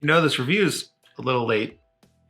You know, this review is a little late,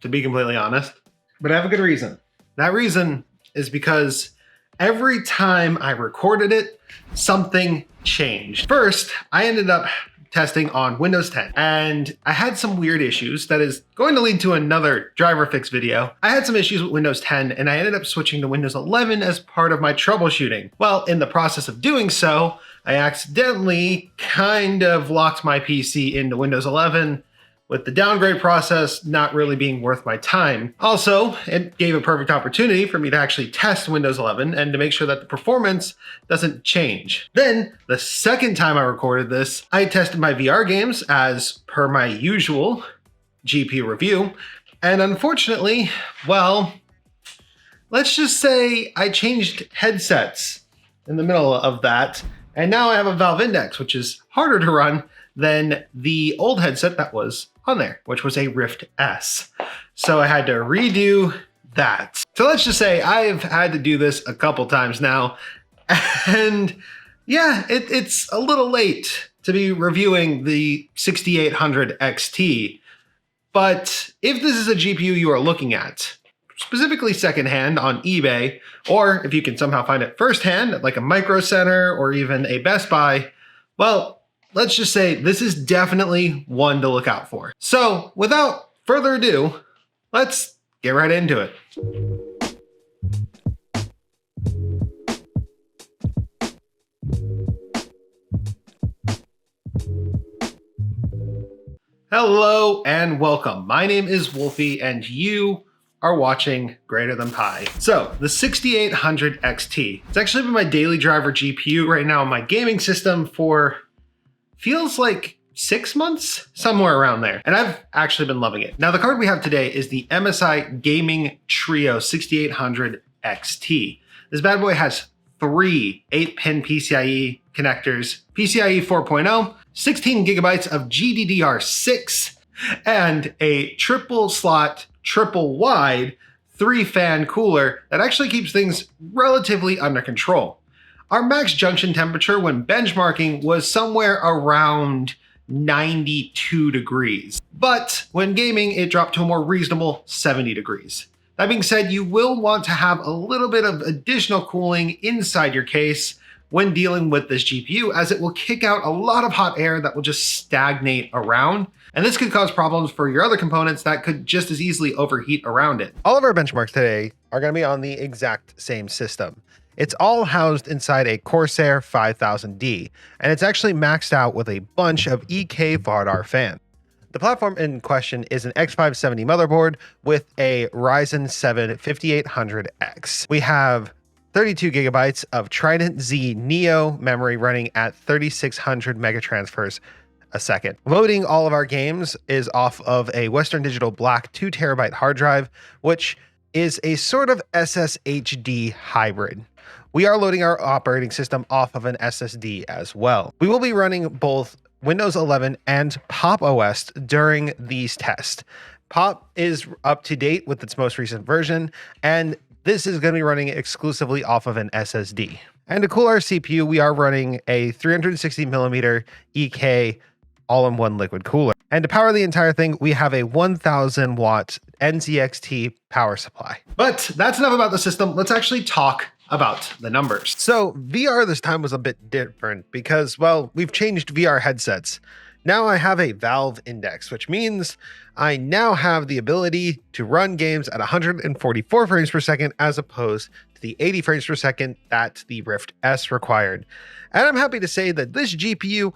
to be completely honest, but I have a good reason. That reason is because every time I recorded it, something changed. First, I ended up testing on Windows 10, and I had some weird issues that is going to lead to another driver fix video. I had some issues with Windows 10, and I ended up switching to Windows 11 as part of my troubleshooting. Well, in the process of doing so, I accidentally kind of locked my PC into Windows 11, with the downgrade process not really being worth my time. Also, it gave a perfect opportunity for me to actually test Windows 11 and to make sure that the performance doesn't change. Then, the second time I recorded this, I tested my VR games as per my usual GPU review, and unfortunately, well, let's just say I changed headsets in the middle of that, and now I have a Valve Index, which is harder to run than the old headset that was on there, which was a Rift S. So I had to redo that. So let's just say I've had to do this a couple times now. And yeah, it's a little late to be reviewing the 6800 XT. But if this is a GPU you are looking at, specifically secondhand on eBay, or if you can somehow find it firsthand at like a Micro Center or even a Best Buy, well, let's just say this is definitely one to look out for. So without further ado, let's get right into it. Hello and welcome. My name is Wolfie and you are watching GreaterThanPie. So the 6800 XT, it's actually been my daily driver GPU right now on my gaming system for feels like 6 months, somewhere around there. And I've actually been loving it. Now the card we have today is the MSI Gaming Trio 6800 XT. This bad boy has 3 8-pin PCIe connectors, PCIe 4.0, 16 gigabytes of GDDR6, and a triple slot, triple wide 3-fan cooler that actually keeps things relatively under control. Our max junction temperature when benchmarking was somewhere around 92 degrees. But when gaming, it dropped to a more reasonable 70 degrees. That being said, you will want to have a little bit of additional cooling inside your case when dealing with this GPU, as it will kick out a lot of hot air that will just stagnate around. And this could cause problems for your other components that could just as easily overheat around it. All of our benchmarks today are going to be on the exact same system. It's all housed inside a Corsair 5000D, and it's actually maxed out with a bunch of EK Vardar fans. The platform in question is an X570 motherboard with a Ryzen 7 5800X. We have 32 gigabytes of Trident Z Neo memory running at 3600 megatransfers a second. Loading all of our games is off of a Western Digital Black 2 terabyte hard drive, which is a sort of SSHD hybrid. We are loading our operating system off of an SSD as well. We will be running both Windows 11 and Pop! OS during these tests. Pop! Is up to date with its most recent version, and this is going to be running exclusively off of an SSD. And to cool our CPU, we are running a 360 millimeter EK all-in-one liquid cooler. And to power the entire thing, we have a 1000 watt NZXT power supply. But that's enough about the system. Let's actually talk about the numbers. So VR this time was a bit different because, well, we've changed VR headsets. Now I have a Valve Index, which means I now have the ability to run games at 144 frames per second as opposed to the 80 frames per second that the Rift S required. And I'm happy to say that this GPU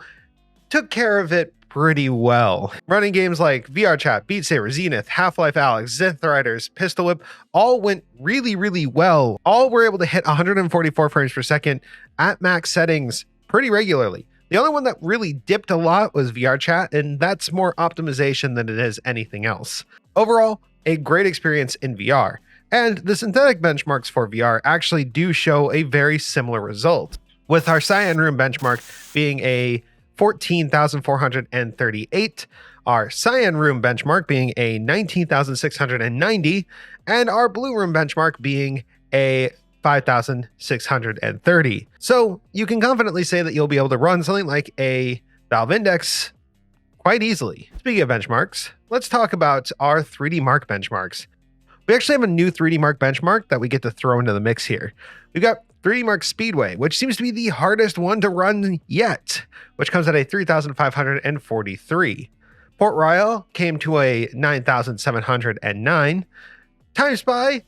took care of it pretty well. Running games like VR Chat, Beat Saber, Zenith, Half-Life Alyx, Zenith Riders, Pistol Whip all went really well. All were able to hit 144 frames per second at max settings pretty regularly. The only one that really dipped a lot was VR Chat, and that's more optimization than it is anything else. Overall, a great experience in VR. And the synthetic benchmarks for VR actually do show a very similar result, with our Cyan Room benchmark being a 14,438, our Cyan Room benchmark being a 19,690, and our Blue Room benchmark being a 5,630. So you can confidently say that you'll be able to run something like a Valve Index quite easily. Speaking of benchmarks, let's talk about our 3DMark benchmarks. We actually have a new 3DMark benchmark that we get to throw into the mix here. We've got 3DMark Speedway, which seems to be the hardest one to run yet, which comes at a 3,543. Port Royal came to a 9,709. Time Spy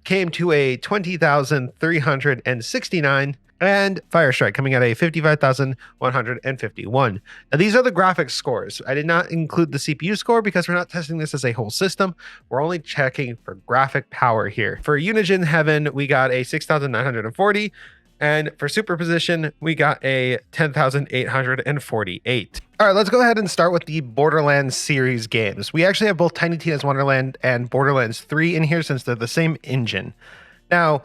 came to a 20,369. And Firestrike coming at a 55,151. Now, these are the graphics scores. I did not include the CPU score because we're not testing this as a whole system. We're only checking for graphic power here. For Unigine Heaven, we got a 6,940. And for Superposition, we got a 10,848. All right, let's go ahead and start with the Borderlands series games. We actually have both Tiny Tina's Wonderland and Borderlands 3 in here since they're the same engine. Now,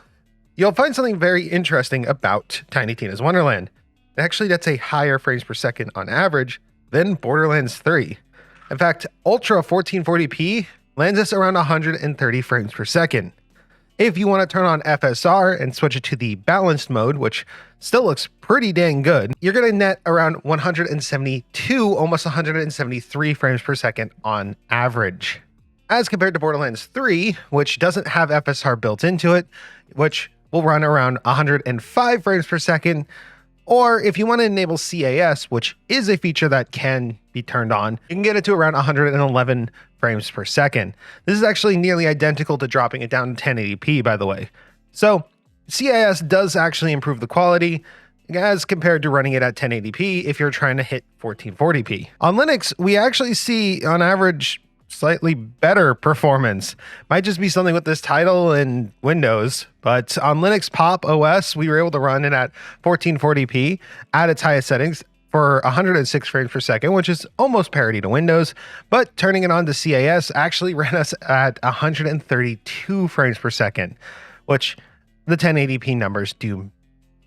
you'll find something very interesting about Tiny Tina's Wonderland. Actually, that's a higher frames per second on average than Borderlands 3. In fact, Ultra 1440p lands us around 130 frames per second. If you want to turn on FSR and switch it to the balanced mode, which still looks pretty dang good, you're going to net around 172, almost 173 frames per second on average. As compared to Borderlands 3, which doesn't have FSR built into it, which will run around 105 frames per second. Or if you want to enable CAS, which is a feature that can be turned on, you can get it to around 111 frames per second. This is actually nearly identical to dropping it down to 1080p, by the way. So CAS does actually improve the quality as compared to running it at 1080p if you're trying to hit 1440p. On Linux, we actually see on average slightly better performance. Might just be something with this title and Windows, but on Linux Pop OS, we were able to run it at 1440p at its highest settings for 106 frames per second, which is almost parity to Windows, but turning it on to CAS actually ran us at 132 frames per second, which the 1080p numbers do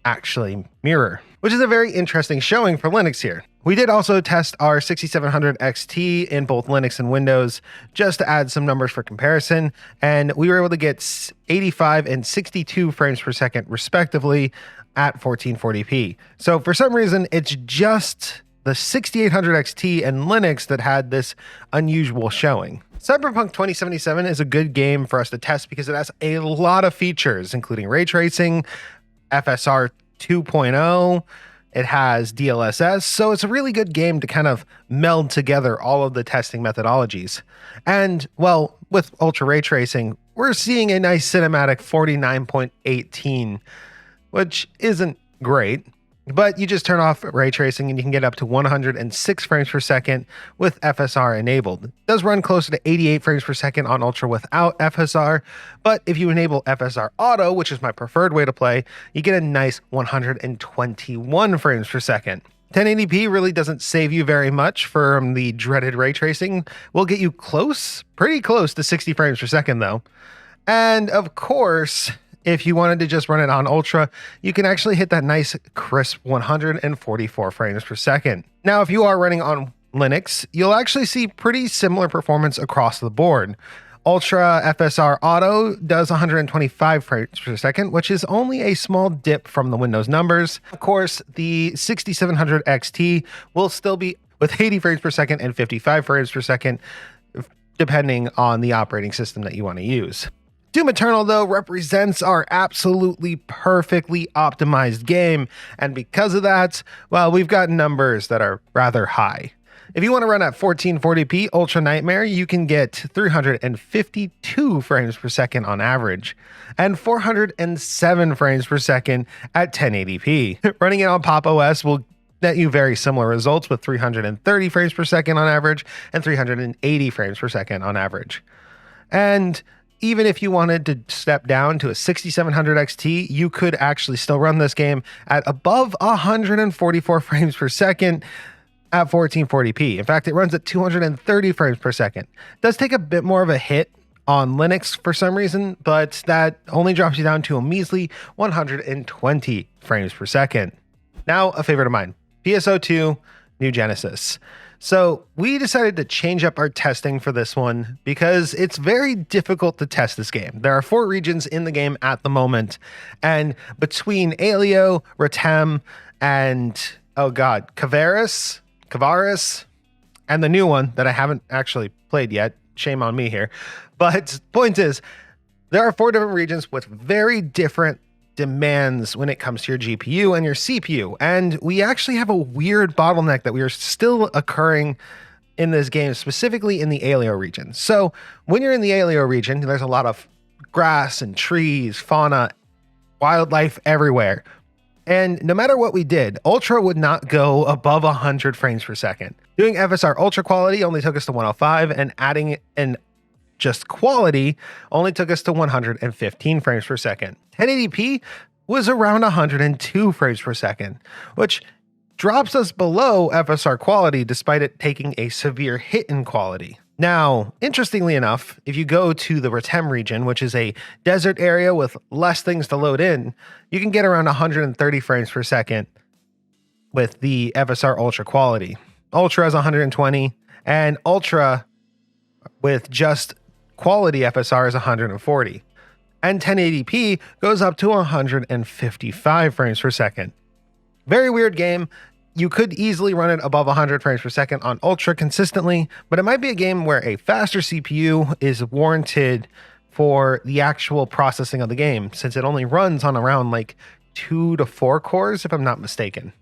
actually mirror, which is a very interesting showing for Linux here. We did also test our 6700 XT in both Linux and Windows just to add some numbers for comparison, and we were able to get 85 and 62 frames per second respectively at 1440p. So for some reason, it's just the 6800 XT and Linux that had this unusual showing. Cyberpunk 2077 is a good game for us to test because it has a lot of features, including ray tracing, FSR 2.0, it has DLSS, so it's a really good game to kind of meld together all of the testing methodologies. And, well, with Ultra Ray Tracing, we're seeing a nice cinematic 49.18, which isn't great, but you just turn off ray tracing and you can get up to 106 frames per second with FSR enabled. It does run closer to 88 frames per second on Ultra without FSR, but if you enable FSR Auto, which is my preferred way to play, you get a nice 121 frames per second. 1080p really doesn't save you very much from the dreaded ray tracing. We'll get you close, pretty close to 60 frames per second though. And of course, if you wanted to just run it on Ultra, you can actually hit that nice crisp 144 frames per second. Now, if you are running on Linux, you'll actually see pretty similar performance across the board. Ultra FSR Auto does 125 frames per second, which is only a small dip from the Windows numbers. Of course, the 6700 XT will still be with 80 frames per second and 55 frames per second, depending on the operating system that you want to use. Doom Eternal, though, represents our absolutely perfectly optimized game, and because of that, well, we've got numbers that are rather high. If you want to run at 1440p Ultra Nightmare, you can get 352 frames per second on average, and 407 frames per second at 1080p. Running it on Pop OS will net you very similar results with 330 frames per second on average and 380 frames per second on average. And even if you wanted to step down to a 6700 XT, you could actually still run this game at above 144 frames per second at 1440p. In fact, it runs at 230 frames per second. It does take a bit more of a hit on Linux for some reason, but that only drops you down to a measly 120 frames per second. Now, a favorite of mine, PSO2 New Genesis. So we decided to change up our testing for this one because it's very difficult to test this game. There are 4 regions in the game at the moment, and between Alio, Ratem, and, oh god, Kavaris, and the new one that I haven't actually played yet. Shame on me here. But point is, there are 4 different regions with very different demands when it comes to your GPU and your CPU. And we actually have a weird bottleneck that we are still occurring in this game, specifically in the Aleo region. So when you're in the Aleo region, there's a lot of grass and trees, fauna, wildlife everywhere. And no matter what we did, Ultra would not go above 100 frames per second. Doing FSR Ultra quality only took us to 105, and adding in just quality only took us to 115 frames per second. 1080p was around 102 frames per second, which drops us below FSR quality despite it taking a severe hit in quality. Now, interestingly enough, if you go to the Ratem region, which is a desert area with less things to load in, you can get around 130 frames per second with the FSR Ultra quality. Ultra is 120, and Ultra with just quality FSR is 140. And 1080p goes up to 155 frames per second. Very weird game. You could easily run it above 100 frames per second on Ultra consistently, but it might be a game where a faster CPU is warranted for the actual processing of the game, since it only runs on around like 2 to 4 cores, if I'm not mistaken.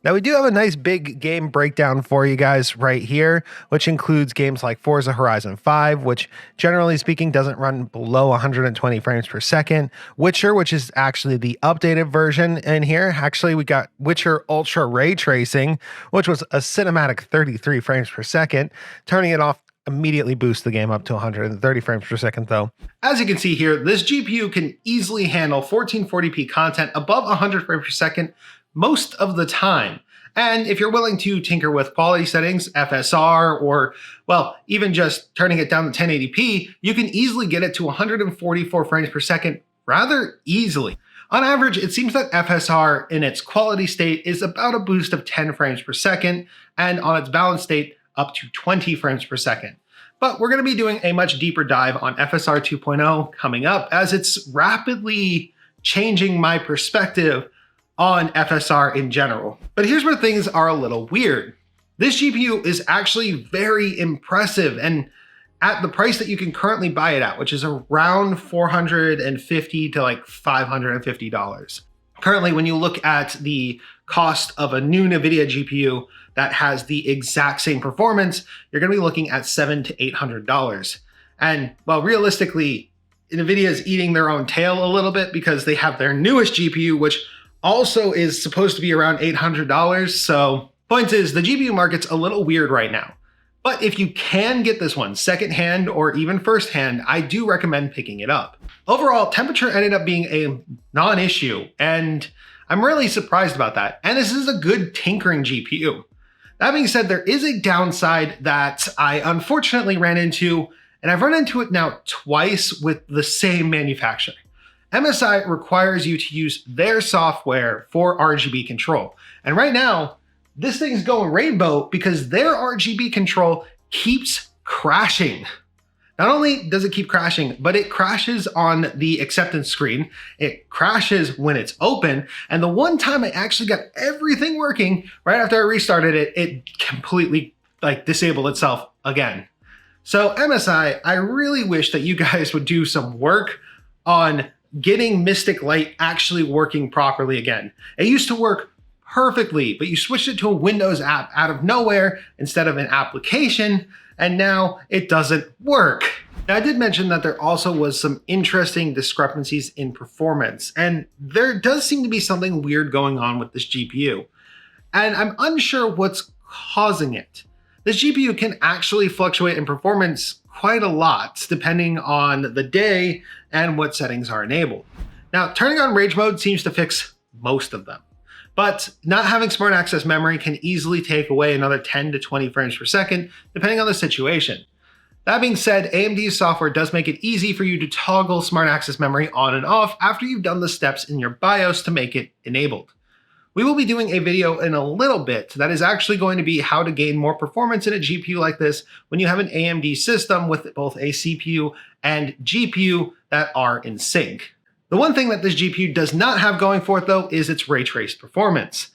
Now, we do have a nice big game breakdown for you guys right here, which includes games like Forza Horizon 5, which generally speaking doesn't run below 120 frames per second. Witcher, which is actually the updated version in here. Actually, we got Witcher Ultra Ray Tracing, which was a cinematic 33 frames per second. Turning it off immediately boosts the game up to 130 frames per second though. As you can see here, this GPU can easily handle 1440p content above 100 frames per second most of the time. And if you're willing to tinker with quality settings, FSR, or, well, even just turning it down to 1080p, you can easily get it to 144 frames per second rather easily. On average, it seems that FSR in its quality state is about a boost of 10 frames per second, and on its balanced state, up to 20 frames per second. But we're going to be doing a much deeper dive on FSR 2.0 coming up, as it's rapidly changing my perspective on FSR in general. But here's where things are a little weird. This GPU is actually very impressive, and at the price that you can currently buy it at, which is around $450 to like $550. Currently, when you look at the cost of a new NVIDIA GPU that has the exact same performance, you're gonna be looking at $700 to $800. And well, realistically, NVIDIA is eating their own tail a little bit because they have their newest GPU, which also is supposed to be around $800. So point is, the GPU market's a little weird right now. But if you can get this one secondhand or even firsthand, I do recommend picking it up. Overall, temperature ended up being a non-issue, and I'm really surprised about that. And this is a good tinkering GPU. That being said, there is a downside that I unfortunately ran into, and I've run into it now twice with the same manufacturer. MSI requires you to use their software for RGB control. And right now, this thing's going rainbow because their RGB control keeps crashing. Not only does it keep crashing, but it crashes on the acceptance screen. It crashes when it's open. And the one time I actually got everything working, right after I restarted it, it completely disabled itself again. So MSI, I really wish that you guys would do some work on getting Mystic Light actually working properly again. It used to work perfectly, but you switched it to a Windows app out of nowhere instead of an application, and now it doesn't work. Now, I did mention that there also was some interesting discrepancies in performance, and there does seem to be something weird going on with this GPU, and I'm unsure what's causing it. This GPU can actually fluctuate in performance quite a lot depending on the day and what settings are enabled. Now, turning on rage mode seems to fix most of them, but not having smart access memory can easily take away another 10 to 20 frames per second, depending on the situation. That being said, AMD's software does make it easy for you to toggle smart access memory on and off after you've done the steps in your BIOS to make it enabled. We will be doing a video in a little bit that is actually going to be how to gain more performance in a GPU like this when you have an AMD system with both a CPU and GPU that are in sync. The one thing that this GPU does not have going for it though is its ray trace performance.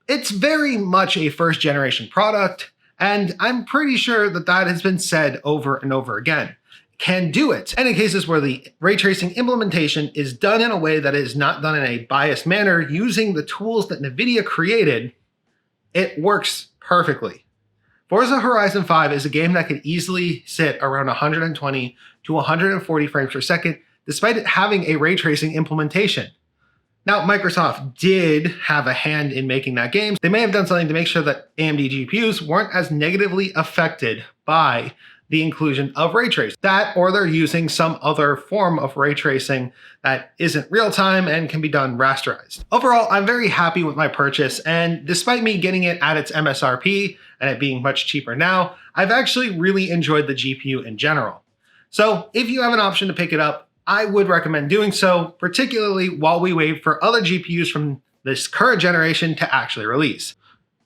It's very much a first generation product, And I'm pretty sure that that has been said over and over again. Can do it. And in cases where the ray tracing implementation is done in a way that is not done in a biased manner using the tools that NVIDIA created, it works perfectly. Forza Horizon 5 is a game that could easily sit around 120 to 140 frames per second, despite it having a ray tracing implementation. Now, Microsoft did have a hand in making that game. They may have done something to make sure that AMD GPUs weren't as negatively affected by the inclusion of ray tracing. That, or they're using some other form of ray tracing that isn't real time and can be done rasterized. Overall, I'm very happy with my purchase, and despite me getting it at its MSRP and it being much cheaper now, I've actually really enjoyed the GPU in general. So if you have an option to pick it up, I would recommend doing so, particularly while we wait for other GPUs from this current generation to actually release.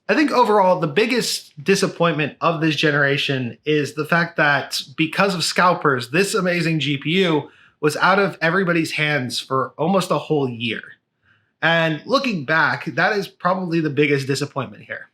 I think overall, the biggest disappointment of this generation is the fact that because of scalpers, this amazing GPU was out of everybody's hands for almost a whole year. And looking back, that is probably the biggest disappointment here.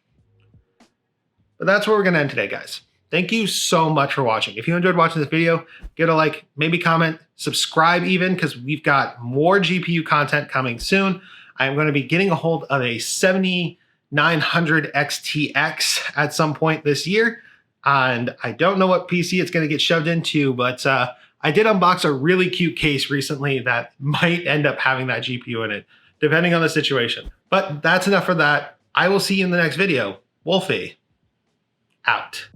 But that's where we're going to end today, guys. Thank you so much for watching. If you enjoyed watching this video, give it a like, maybe comment, subscribe even, because we've got more GPU content coming soon. I'm going to be getting a hold of a 7900 XTX at some point this year. And I don't know what PC it's going to get shoved into, but I did unbox a really cute case recently that might end up having that GPU in it, depending on the situation. But that's enough for that. I will see you in the next video. Wolfie, out.